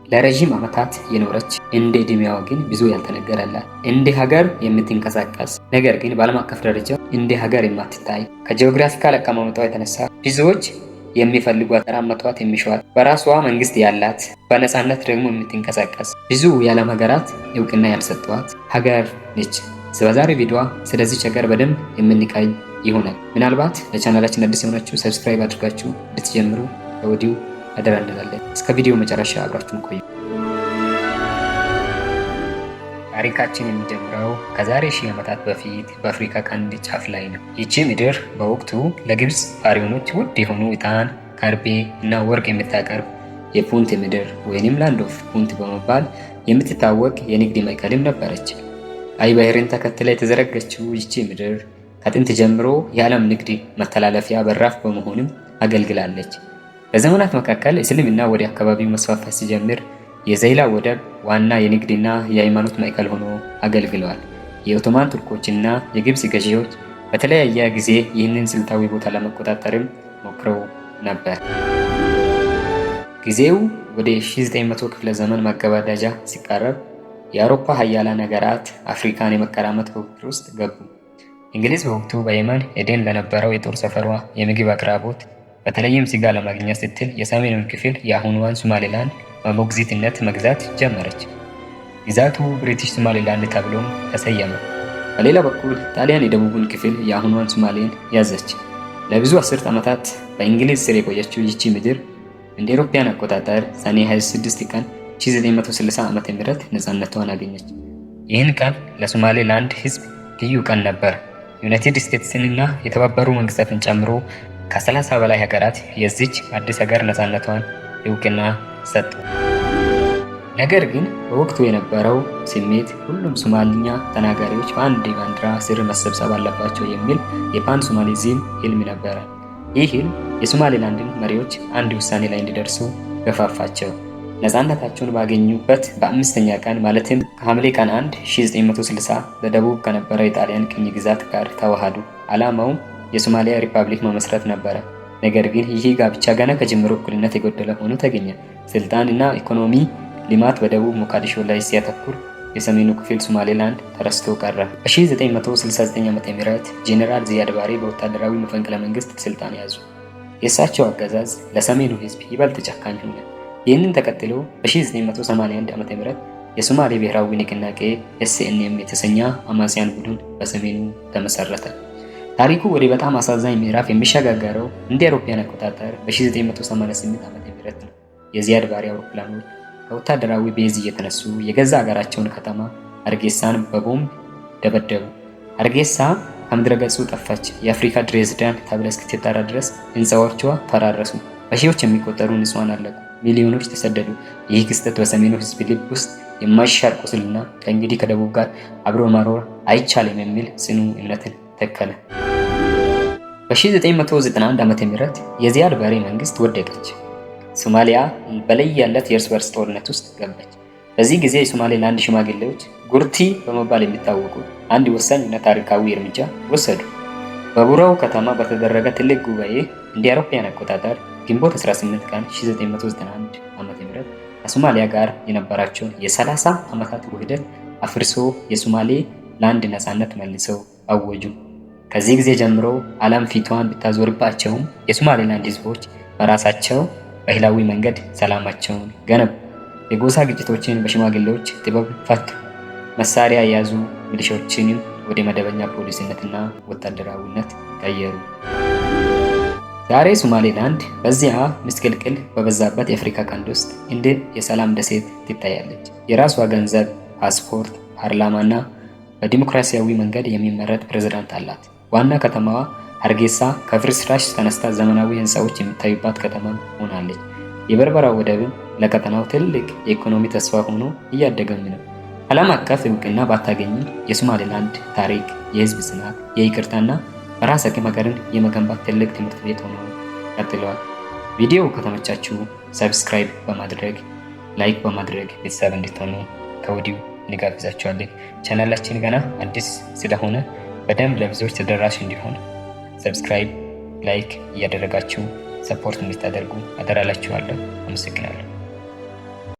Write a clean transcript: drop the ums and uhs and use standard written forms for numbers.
ለረጅም ዓመታት የኖረች እንደ ዕድሜዋ ግን ብዙ ያልተነገረላት እንደ ሀገር የምትንቀሳቀስ ነገር ግን በዓለም አቀፍ ደረጃ እንደ ሀገር የማትታይ ከጂኦግራፊካል አቀማመጧ የተነሳ ብዙዎች የሚፈልጓት ተራመቷት የሚሸዋት በራሷ መንግስት ያላት በነፃነት ደግሞ የምትንቀሳቀስ ብዙ የዓለም ሀገራት እውቅና ያልሰጠዋት ሀገር ነች። በዛሬ ቪዲዮ ስለዚህ ሀገር በደንብ የምንቃኝ ይሆናል። ምናልባት ለቻናላችን አዲስ የሆናችሁ ሰብስክራይብ አድርጋችሁ እንድትጀምሩ ከወዲሁ አደራ እንላለን። እስከ ቪዲዮ መጨረሻ አብራችሁን ቆዩ። ታሪካችን የሚጀምረው ከዛሬ ሺህ ዓመታት በፊት በአፍሪካ ቀንድ ጫፍ ላይ ነው። ይቺ ምድር በወቅቱ ለግብፅ ፋሪዮኖች ውድ የሆኑ ዕጣን፣ ከርቤ እና ወርቅ የምታቀርብ የፑንት ምድር ወይንም ላንድ ኦፍ ፑንት በመባል የምትታወቅ የንግድ ማዕከልም ነበረች። ቀይ ባህርን ተከትላ የተዘረገችው ይቺ ምድር ከጥንት ጀምሮ የዓለም ንግድ መተላለፊያ በራፍ በመሆንም አገልግላለች። በዘመናት መካከል እስልምና ወደ አካባቢው መስፋፋት ሲጀምር የዘይላ ወደብ ዋና የንግድና የሃይማኖት ማዕከል ሆኖ አገልግለዋል። የኦቶማን ቱርኮችና የግብፅ ገዢዎች በተለያየ ጊዜ ይህንን ስልታዊ ቦታ ለመቆጣጠርም ሞክረው ነበር። ጊዜው ወደ 1900 ክፍለ ዘመን ማገባደጃ ሲቃረብ የአውሮፓ ሀያላን ሀገራት አፍሪካን የመቀራመት ፉክክር ውስጥ ገቡ። እንግሊዝ በወቅቱ በየመን ኤደን ለነበረው የጦር ሰፈሯ የምግብ አቅራቦት በተለይም ስጋ ለማግኘት ስትል የሰሜኑን ክፍል የአሁኗን ሶማሌላንድ በሞግዚትነት መግዛት ጀመረች። ግዛቱ ብሪቲሽ ሶማሌላንድ ተብሎም ተሰየመ። በሌላ በኩል ጣሊያን የደቡቡን ክፍል የአሁኗን ሶማሌን ያዘች። ለብዙ አስርት ዓመታት በእንግሊዝ ስር የቆየችው ይቺ ምድር እንደ አውሮፓውያን አቆጣጠር ሰኔ 26 ቀን 1960 ዓ.ም ነፃነቷን አገኘች። ይህን ቀን ለሶማሌላንድ ሕዝብ ልዩ ቀን ነበር። ዩናይትድ ስቴትስንና የተባበሩ መንግስታትን ጨምሮ ከ30 በላይ ሀገራት የዚች አዲስ ሀገር ነፃነቷን እውቅና ሰጡ። ነገር ግን በወቅቱ የነበረው ስሜት ሁሉም ሶማሊኛ ተናጋሪዎች በአንድ ባንዲራ ስር መሰብሰብ አለባቸው የሚል የፓን ሶማሊዝም ህልም ነበረ። ይህ ህልም የሶማሌላንድን መሪዎች አንድ ውሳኔ ላይ እንዲደርሱ ገፋፋቸው። ነፃነታቸውን ባገኙበት በአምስተኛ ቀን ማለትም ከሐምሌ ቀን 1 1960 በደቡብ ከነበረው የጣሊያን ቅኝ ግዛት ጋር ተዋሃዱ። ዓላማውም የሶማሊያ ሪፐብሊክ መመስረት ነበረ። ነገር ግን ይህ ጋብቻ ገና ከጅምሩ እኩልነት የጎደለ ሆኖ ተገኘ። ስልጣን እና ኢኮኖሚ ልማት በደቡብ ሞቃዲሾ ላይ ሲያተኩር የሰሜኑ ክፍል ሶማሌላንድ ተረስቶ ቀረ። በ1969 ዓ.ም ጄኔራል ዚያድ ባሬ በወታደራዊ መፈንቅለ መንግስት ስልጣን ያዙ። የእሳቸው አገዛዝ ለሰሜኑ ህዝብ ይበልጥ ጨካኝ ሆነ። ይህንን ተከትሎ በ1981 ዓ.ም የሶማሌ ብሔራዊ ንቅናቄ SNM የተሰኘ አማጽያን ቡድን በሰሜኑ ተመሰረተ። ታሪኩ ወደ በጣም አሳዛኝ ምዕራፍ የሚሸጋገረው እንደ አውሮፓውያን አቆጣጠር በ1988 ዓ.ም ነው። የዚያድ ባሬ አውሮፕላኖች ከወታደራዊ ቤዝ እየተነሱ የገዛ ሀገራቸውን ከተማ አርጌሳን በቦምብ ደበደቡ። አርጌሳ ከምድረ ገጹ ጠፋች። የአፍሪካ ድሬዝዳን ተብላ እስክትጠራ ድረስ ህንፃዎቿ ፈራረሱ። በሺዎች የሚቆጠሩ ንጹሃን አለቁ። ሚሊዮኖች ተሰደዱ። ይህ ክስተት በሰሜኑ ህዝብ ልብ ውስጥ የማይሻር ቁስልና ከእንግዲህ ከደቡብ ጋር አብሮ መኖር አይቻልም የሚል ጽኑ እምነትን ተከለ። በ1991 ዓ.ም የዚያድ ባሬ መንግስት ወደቀች። ሶማሊያ በለየለት የእርስ በርስ ጦርነት ውስጥ ገባች። በዚህ ጊዜ የሶማሌላንድ ሽማግሌዎች ጉርቲ በመባል የሚታወቁ አንድ ወሳኝ እና ታሪካዊ እርምጃ ወሰዱ። በቡራው ከተማ በተደረገ ትልቅ ጉባኤ እንደ አውሮፓውያን አቆጣጠር ግንቦት 18 ቀን 1991 ዓ.ም ከሶማሊያ ጋር የነበራቸውን የ30 ዓመታት ውህደት አፍርሶ የሶማሌ ላንድ ነፃነት መልሰው አወጁ። ከዚህ ጊዜ ጀምሮ ዓለም ፊቷን ብታዞርባቸውም የሶማሌላንድ ህዝቦች በራሳቸው ባህላዊ መንገድ ሰላማቸውን ገነቡ። የጎሳ ግጭቶችን በሽማግሌዎች ጥበብ ፈቱ። መሳሪያ የያዙ ሚሊሻዎችንም ወደ መደበኛ ፖሊስነትና ወታደራዊነት ቀየሩ። ዛሬ ሶማሌላንድ በዚያ ምስቅልቅል በበዛበት የአፍሪካ ቀንድ ውስጥ እንደ የሰላም ደሴት ትታያለች። የራሷ ገንዘብ፣ ፓስፖርት፣ ፓርላማና በዲሞክራሲያዊ መንገድ የሚመረጥ ፕሬዝዳንት አላት። ዋና ከተማዋ ሀርጌሳ ከፍርስራሽ ተነስታ ዘመናዊ ህንፃዎች የሚታዩባት ከተማ ሆናለች። የበርበራ ወደብም ለቀጠናው ትልቅ የኢኮኖሚ ተስፋ ሆኖ እያደገም ነው። ዓለም አቀፍ እውቅና ባታገኝም የሶማሌላንድ ታሪክ የህዝብ ጽናት፣ የይቅርታና በራስ አቅም ሀገርን የመገንባት ትልቅ ትምህርት ቤት ሆኖ ቀጥለዋል። ቪዲዮው ከተመቻችሁ ሰብስክራይብ በማድረግ ላይክ በማድረግ ቤተሰብ እንድትሆኑ ከወዲሁ እንጋብዛችኋለን። ቻናላችን ገና አዲስ ስለሆነ በደንብ ለብዙዎች ተደራሽ እንዲሆን ሰብስክራይብ ላይክ እያደረጋችሁ ሰፖርት እንድታደርጉ አደራላችኋለሁ። አመሰግናለሁ።